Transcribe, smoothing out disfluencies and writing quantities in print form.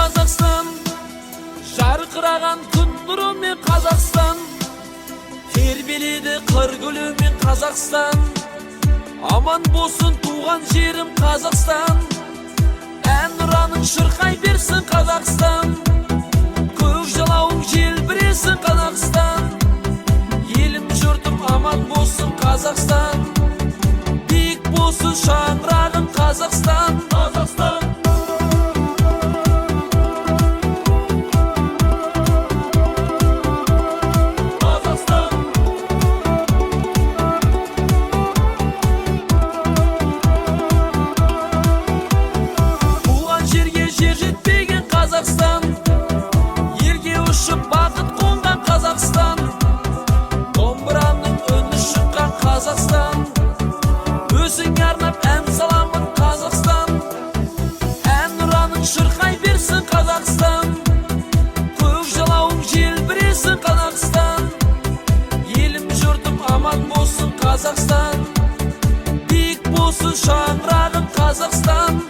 Қазақстан, жарқыраған күн нұрымен Қазақстан, тербеледі қыр гүлімен Қазақстан. Аман болсын туған жерім Қазақстан, әнұраның шырқай берсін Қазақстан. Көк жалауың желбіресін Қазақстан, елім жұртым аман болсын Қазақстан. Биік болсын шаңырағың Қазақстан. Қазақстан, елге ұшып бақыт қонған Қазақстан, домбыраның үні шыққан Қазақстан, өзің арнап ән саламын Қазақстан. Әнұраның шырқай берсін Қазақстан, көк жалауың желбіресін Қазақстан, елім жұртым аман болсын Қазақстан. Биік болсын шаңырағың Қазақстан.